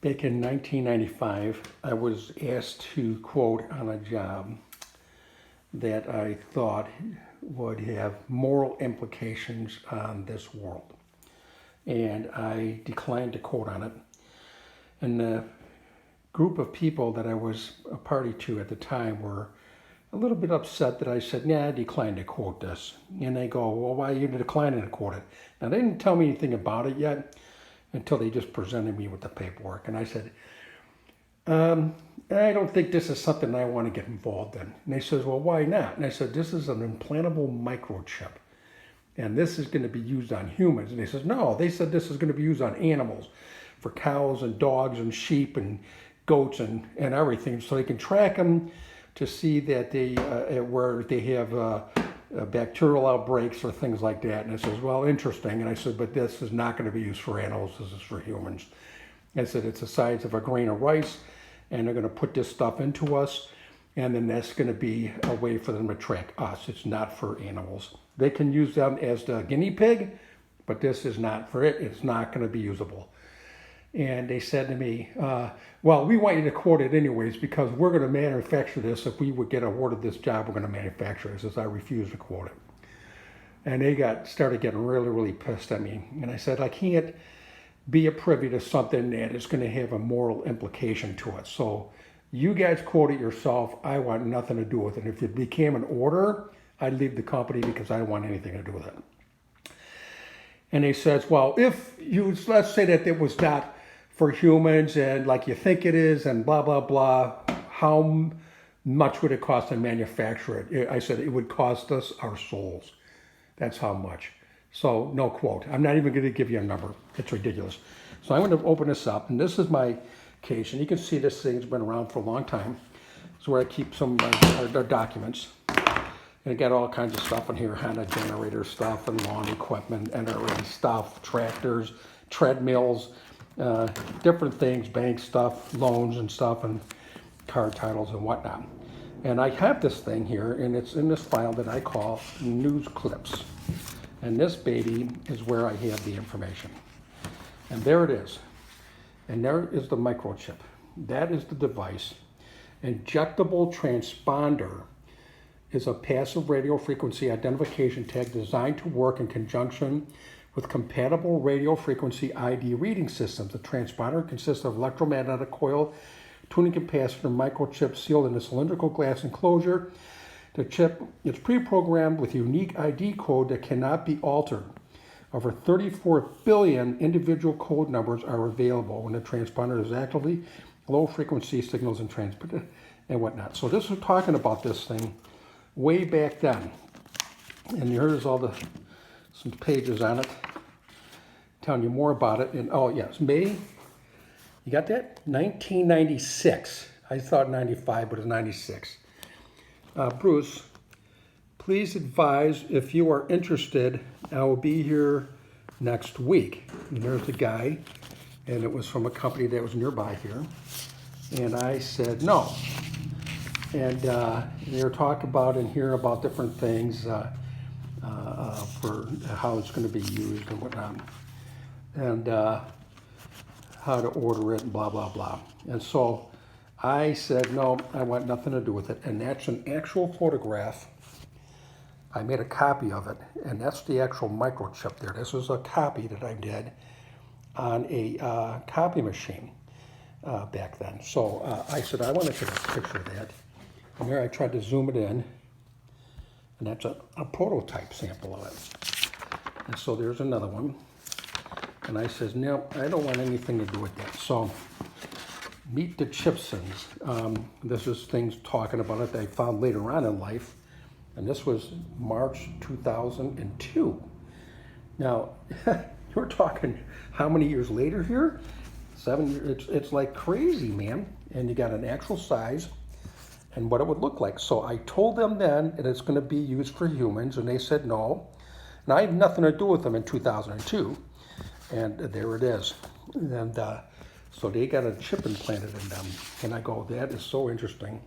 Back in 1995, I was asked to quote on a job that I thought would have moral implications on this world. And I declined to quote on it. And the group of people that I was a party to at the time were a little bit upset that I said, "Nah, I declined to quote this." And they go, "Well, why are you declining to quote it?" Now, they didn't tell me anything about it yet until they just presented me with the paperwork. And I said, I don't think this is something I want to get involved in. And they says, "Well, why not?" And I said, "This is an implantable microchip. And this is going to be used on humans." And they says, "No, they said this is going to be used on animals, for cows and dogs and sheep and goats and everything, so they can track them to see that they where they have bacterial outbreaks or things like that." And I says, "Well, interesting." And I said, "But this is not going to be used for animals. This is for humans." I said, "It's the size of a grain of rice, and they're going to put this stuff into us, and then that's going to be a way for them to track us. It's not for animals. They can use them as the guinea pig, but this is not for it. It's not going to be usable." And they said to me, "Well, we want you to quote it anyways because we're going to manufacture this. If we would get awarded this job, we're going to manufacture it." I says, "I refuse to quote it." And they started getting really, really pissed at me. And I said, "I can't be a privy to something that is going to have a moral implication to it. So you guys quote it yourself. I want nothing to do with it. If it became an order, I'd leave the company because I don't want anything to do with it." And he says, "Well, if you, let's say that it was not for humans and like you think it is and blah, blah, blah, how much would it cost to manufacture it?" I said, "It would cost us our souls. That's how much." So no quote. I'm not even going to give you a number. It's ridiculous. So I'm going to open this up, and this is my case. And you can see this thing's been around for a long time. It's where I keep some of our documents. And I got all kinds of stuff in here, Honda generator stuff and lawn equipment, NRA stuff, tractors, treadmills, different things, bank stuff, loans and stuff, and car titles and whatnot. And I have this thing here, and it's in this file that I call news clips. And this baby is where I have the information. And there it is. And there is the microchip. That is the device. Injectable transponder is a passive radio frequency identification tag designed to work in conjunction with compatible radio frequency ID reading systems. The transponder consists of electromagnetic coil, tuning capacitor, microchip sealed in a cylindrical glass enclosure. The chip is pre-programmed with a unique ID code that cannot be altered. Over 34 billion individual code numbers are available when the transponder is actively low frequency signals and transmitted and whatnot. So this was talking about this thing way back then. And here's all some pages on it telling you more about it. And oh yes, May, you got that? 1996. I thought 95, but it's 96. "Bruce, please advise if you are interested. I will be here next week." And there's the guy, and it was from a company that was nearby here. And I said no. And they were talking about and hearing about different things for how it's going to be used and whatnot, and how to order it and blah, blah, blah. And so I said, no, I want nothing to do with it. And that's an actual photograph. I made a copy of it, and that's the actual microchip there. This is a copy that I did on a copy machine back then. So I said, I want to take a picture of that. And there I tried to zoom it in, and that's a prototype sample of it. And so there's another one. And I says, no, I don't want anything to do with that. So meet the Chipsons. This is things talking about it that I found later on in life. And this was March 2002. Now, we're talking how many years later here? 7 years. It's like crazy, man. And you got an actual size and what it would look like. So I told them then that it's going to be used for humans, and they said no. And I had nothing to do with them in 2002. And there it is. And so they got a chip implanted in them. And I go, that is so interesting.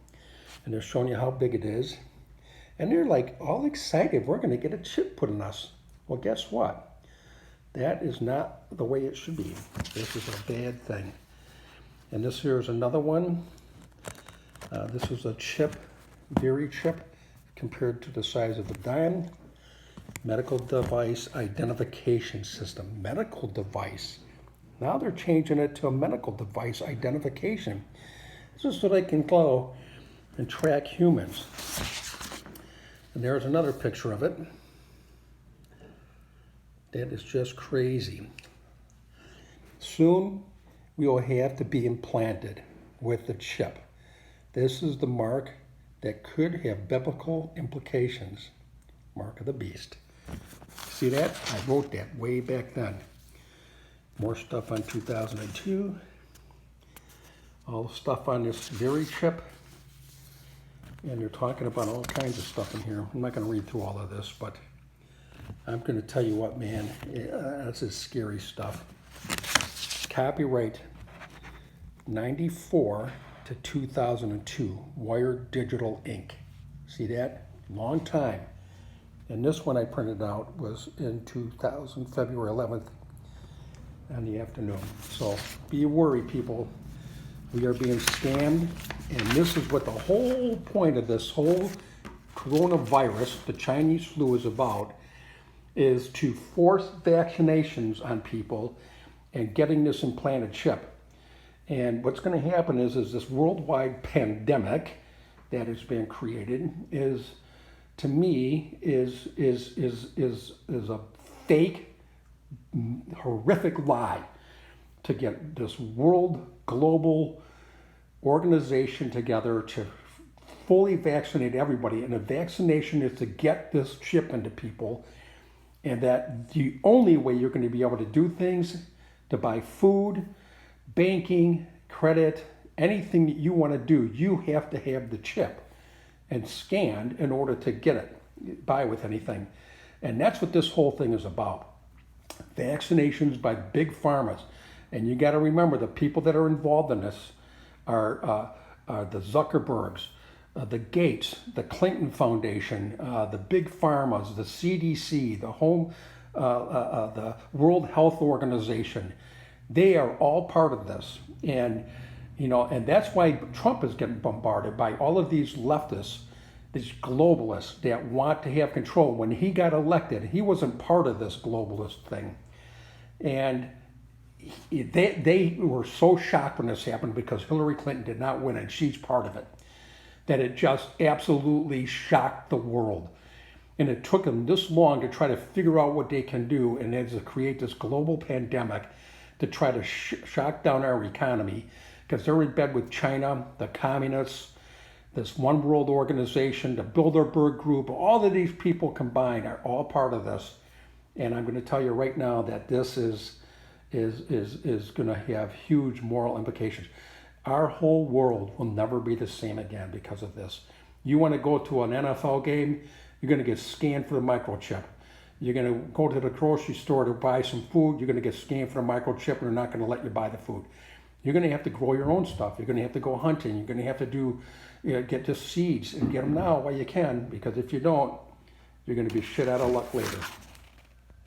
And they're showing you how big it is. And they're like all excited, we're going to get a chip put in us. Well, guess what? That is not the way it should be. This is a bad thing. And this here is another one. This is a chip, very chip, compared to the size of the dime. Medical device identification system. Medical device. Now they're changing it to a medical device identification. This is so they can go and track humans. And there's another picture of it. That is just crazy. Soon we will have to be implanted with the chip. This is the mark that could have biblical implications. Mark of the beast. See that? I wrote that way back then. More stuff on 2002. All the stuff on this very chip. And they're talking about all kinds of stuff in here. I'm not going to read through all of this, but I'm going to tell you what, man, this is scary stuff. Copyright 94 to 2002, Wired Digital Inc. See that? Long time. And this one I printed out was in 2000, February 11th in the afternoon. So be worried, people. We are being scammed, and this is what the whole point of this whole coronavirus, the Chinese flu, is about, is to force vaccinations on people and getting this implanted chip. And what's going to happen is this worldwide pandemic that has been created is, to me, is a fake, horrific lie to get this world global organization together to fully vaccinate everybody. And the vaccination is to get this chip into people, and that the only way you're going to be able to do things, to buy food, banking, credit, anything that you want to do, you have to have the chip and scanned in order to get it, buy with anything. And that's what this whole thing is about. Vaccinations by big pharmas. And you got to remember, the people that are involved in this are the Zuckerbergs, the Gates, the Clinton Foundation, the big pharmas, the CDC, the World Health Organization. They are all part of this. And and that's why Trump is getting bombarded by all of these leftists, these globalists that want to have control. When he got elected, he wasn't part of this globalist thing. And they were so shocked when this happened, because Hillary Clinton did not win and she's part of it, that it just absolutely shocked the world. And it took them this long to try to figure out what they can do, and then to create this global pandemic to try to shock down our economy, because they're in bed with China, the communists, this one world organization, the Bilderberg Group. All of these people combined are all part of this. And I'm going to tell you right now that this is going to have huge moral implications. Our whole world will never be the same again because of this. You want to go to an NFL game, you're going to get scanned for the microchip. You're going to go to the grocery store to buy some food, you're going to get scanned for the microchip, and they're not going to let you buy the food. You're going to have to grow your own stuff. You're going to have to go hunting. You're going to have to get just seeds and get them now while you can, because if you don't, you're going to be shit out of luck later.